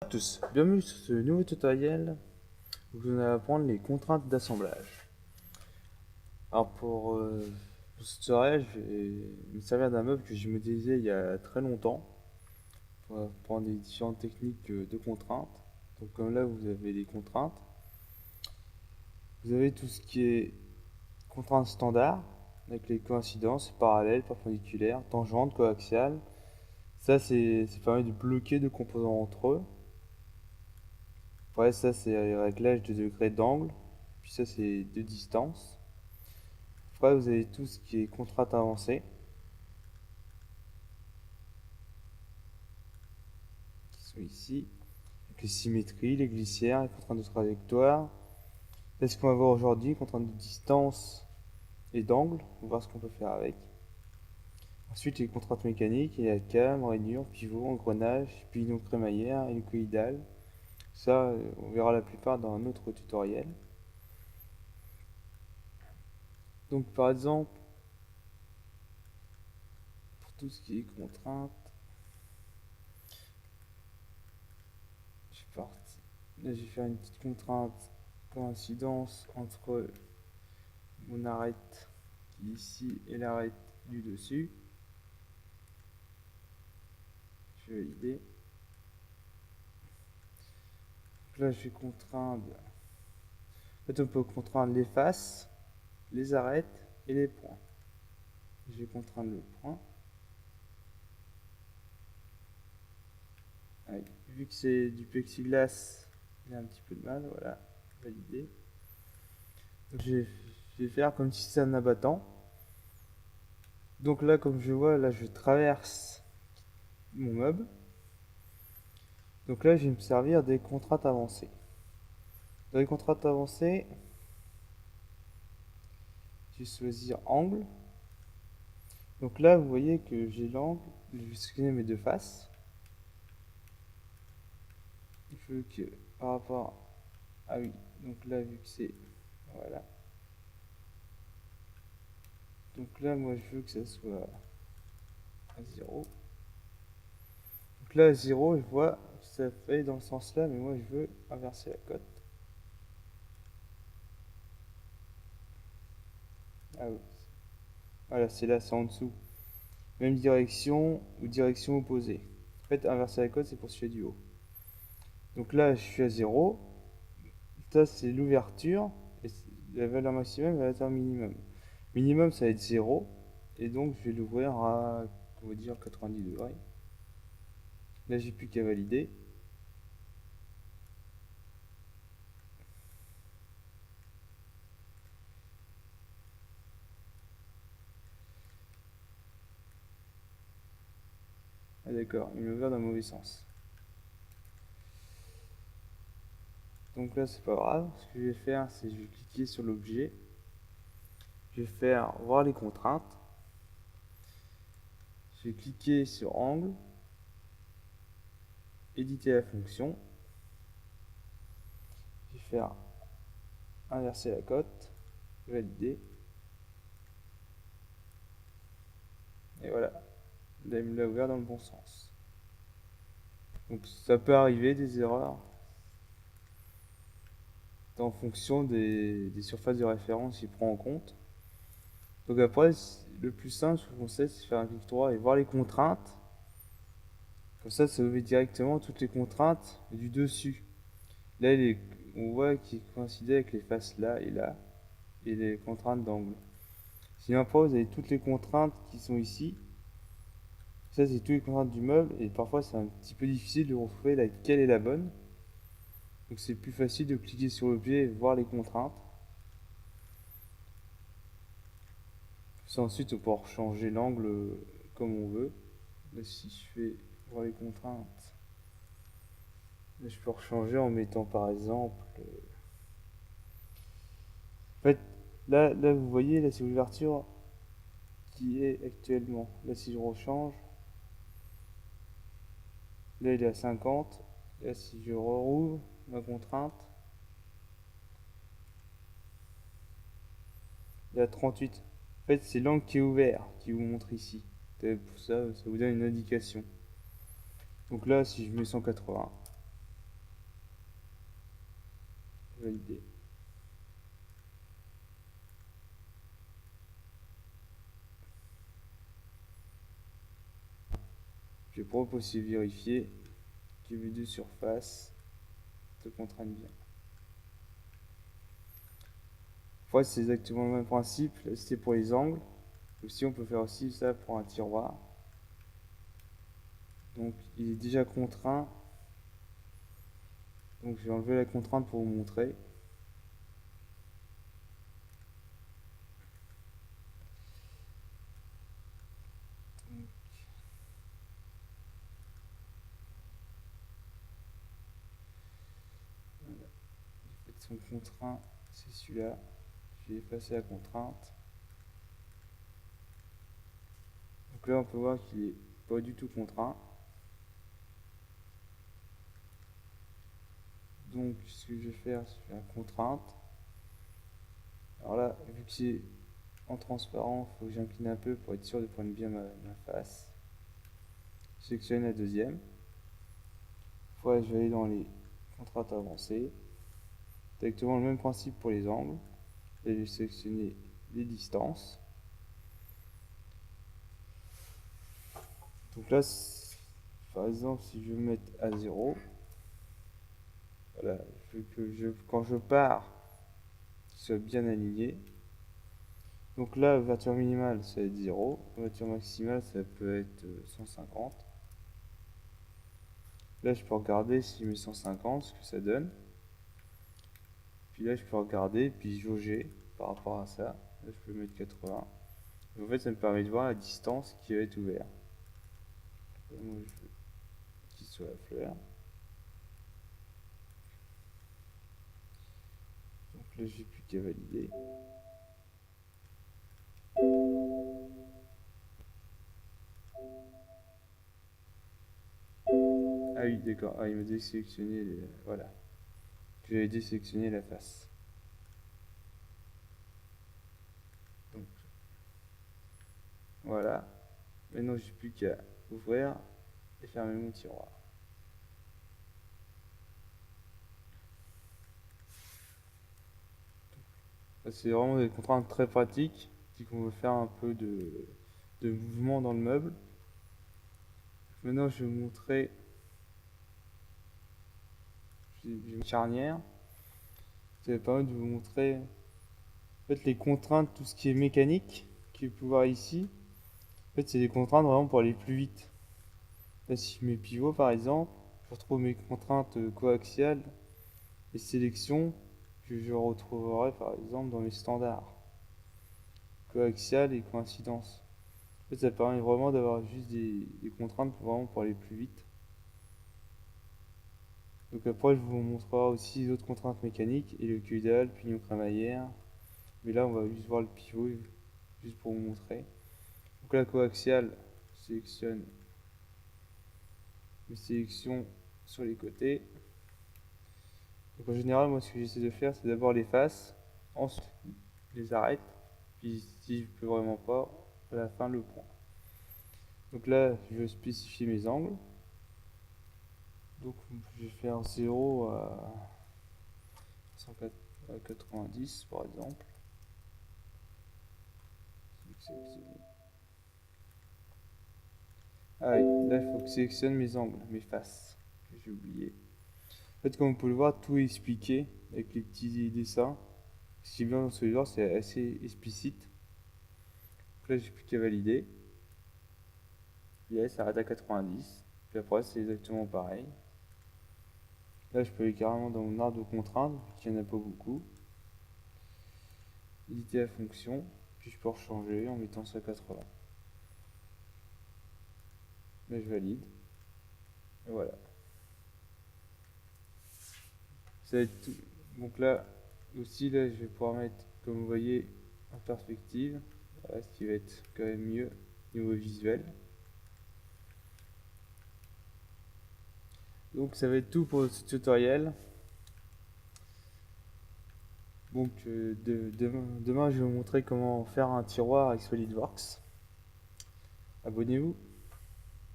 À tous, bienvenue sur ce nouveau tutoriel où vous allez apprendre les contraintes d'assemblage. Alors pour ce tutoriel, je vais me servir d'un meuble que j'ai modélisé il y a très longtemps pour apprendre les différentes techniques de contraintes. Donc comme là vous avez les contraintes, vous avez tout ce qui est contraintes standard avec les coïncidences, parallèles, perpendiculaires, tangentes, coaxiales. Ça ça permet de bloquer deux composants entre eux. Après ça c'est les réglages de degrés d'angle, puis ça c'est de distance. Après, vous avez tout ce qui est contrainte avancée, qui sont ici, avec les symétries, les glissières, les contraintes de trajectoire. Là, ce qu'on va voir aujourd'hui, contraintes de distance et d'angle, on va voir ce qu'on peut faire avec. Ensuite, les contraintes mécaniques, il y a cam, rainure, pivot, engrenage, pignon crémaillère, hélicoïdal. Ça, on verra la plupart dans un autre tutoriel. Donc, par exemple, pour tout ce qui est contrainte, je suis parti. Là, je vais faire une petite contrainte coïncidence entre mon arête qui est ici et l'arête du dessus. Je vais valider. Donc là, je vais contraindre. En fait, on peut contraindre les faces, les arêtes et les points. Je vais contraindre le point. Allez, vu que c'est du plexiglas, il a un petit peu de mal. Voilà, validé. Donc je vais faire comme si c'était un abattant. Donc là, comme je vois, là, je traverse mon meuble. Donc là, je vais me servir des contraintes avancées. Dans les contraintes avancées, je vais choisir angle. Donc là, vous voyez que j'ai l'angle, je vais screener mes deux faces. Il faut que par rapport... Ah oui, donc là, vu que c'est... Voilà. Donc là, moi, je veux que ça soit à 0. Donc là, à 0, je vois que ça fait dans le sens là, mais moi, je veux inverser la cote. Ah oui. Voilà, c'est là, c'est en dessous. Même direction ou direction opposée. En fait, inverser la cote, c'est pour se faire du haut. Donc là, je suis à 0. Ça, c'est l'ouverture. Et la valeur maximum et la valeur minimum. Minimum, ça va être 0. Et donc, je vais l'ouvrir à, on va dire, 90 degrés. Là, j'ai plus qu'à valider. Ah d'accord, il m'a ouvert dans le mauvais sens. Donc là, c'est pas grave. Ce que je vais faire, c'est que je vais cliquer sur l'objet. Je vais faire voir les contraintes. Je vais cliquer sur angle. Éditer la fonction. Je vais faire inverser la cote. Valider. Et voilà. Là, il me l'a ouvert dans le bon sens. Donc ça peut arriver des erreurs en fonction des surfaces de référence qu'il prend en compte. Donc après, le plus simple, ce qu'on sait, c'est faire un clic droit et voir les contraintes. Comme ça ouvre directement toutes les contraintes du dessus. Là, on voit qu'il coïncide avec les faces là et les contraintes d'angle. Sinon après, vous avez toutes les contraintes qui sont ici. Ça, c'est toutes les contraintes du meuble et parfois, c'est un petit peu difficile de retrouver laquelle est la bonne. Donc c'est plus facile de cliquer sur l'objet et voir les contraintes. Ça, ensuite, on peut changer l'angle comme on veut. Là, si je fais voir les contraintes, là, je peux changer en mettant par exemple. En fait, là, vous voyez, là, c'est l'ouverture qui est actuellement. Là, si je rechange, là, il est à 50. Là, si je rouvre ma contrainte, il est à 38. En fait, c'est l'angle qui est ouvert qui vous montre ici. Pour ça, ça vous donne une indication. Donc là, si je mets 180, valider. Je peux aussi vérifier que mes deux surfaces se contraignent bien. Après, c'est exactement le même principe. Là, c'était pour les angles. Aussi, on peut faire aussi ça pour un tiroir. Donc, il est déjà contraint. Donc, je vais enlever la contrainte pour vous montrer. Voilà. En fait, son contraint, c'est celui-là. Je vais effacer la contrainte. Donc là, on peut voir qu'il est pas du tout contraint. Donc, ce que je vais faire, c'est la contrainte. Alors là, vu que c'est en transparent, il faut que j'incline un peu pour être sûr de prendre bien ma face. Je sélectionne la deuxième. Après, je vais aller dans les contraintes avancées. Exactement le même principe pour les angles. Et je vais sélectionner les distances. Donc là, par exemple, si je veux mettre à 0, voilà, je veux que quand je pars, qu'il soit bien aligné. Donc là, ouverture minimale, ça va être 0. Ouverture maximale, ça peut être 150. Là, je peux regarder si je mets 150, ce que ça donne. Puis là, je peux regarder, puis jauger par rapport à ça. Là, je peux mettre 80. Et en fait, ça me permet de voir la distance qui va être ouverte. Moi, je veux qu'il soit la fleur. Donc là, j'ai plus qu'à valider. Ah oui, d'accord. Ah, il m'a désélectionné. Voilà. J'avais désélectionné la face. Donc, voilà. Maintenant, j'ai plus qu'à ouvrir et fermer mon tiroir. C'est vraiment des contraintes très pratiques. Si on veut faire un peu de mouvement dans le meuble. Maintenant, je vais vous montrer une charnière. Ça va permettre de vous montrer en fait, les contraintes, tout ce qui est mécanique, que vous pouvez voir ici. En fait, c'est des contraintes vraiment pour aller plus vite. Là, si je mets pivot par exemple, je retrouve mes contraintes coaxiales et sélection que je retrouverai par exemple dans mes standards. Coaxial et coïncidence. En fait, ça permet vraiment d'avoir juste des contraintes vraiment pour aller plus vite. Donc après, je vous montrerai aussi les autres contraintes mécaniques, et le caudal, pignon crémaillère. Mais là, on va juste voir le pivot, juste pour vous montrer. Donc la coaxiale, je sélectionne mes sélections sur les côtés. Donc en général, moi, ce que j'essaie de faire, c'est d'abord les faces, ensuite je les arrête, puis si je peux vraiment pas, à la fin le point. Donc là, je veux spécifier mes angles. Donc je vais faire 0 à 190 par exemple. Ah oui, là il faut que je sélectionne mes angles, mes faces, que j'ai oublié. En fait, comme vous pouvez le voir, tout est expliqué avec les petits dessins. Ce qui est bien dans ce genre, c'est assez explicite. Donc là, j'ai plus qu'à valider. Puis là, ça arrête à 90. Puis après, c'est exactement pareil. Là, je peux aller carrément dans mon arbre de contraintes, vu qu'il n'y en a pas beaucoup. Éditer la fonction, puis je peux rechanger en mettant ça à 80. Là, je valide. Et voilà. Ça va être tout. Donc là, aussi, là, je vais pouvoir mettre, comme vous voyez, en perspective. Voilà, ce qui va être quand même mieux au niveau visuel. Donc ça va être tout pour ce tutoriel. Donc demain, je vais vous montrer comment faire un tiroir avec SolidWorks. Abonnez-vous.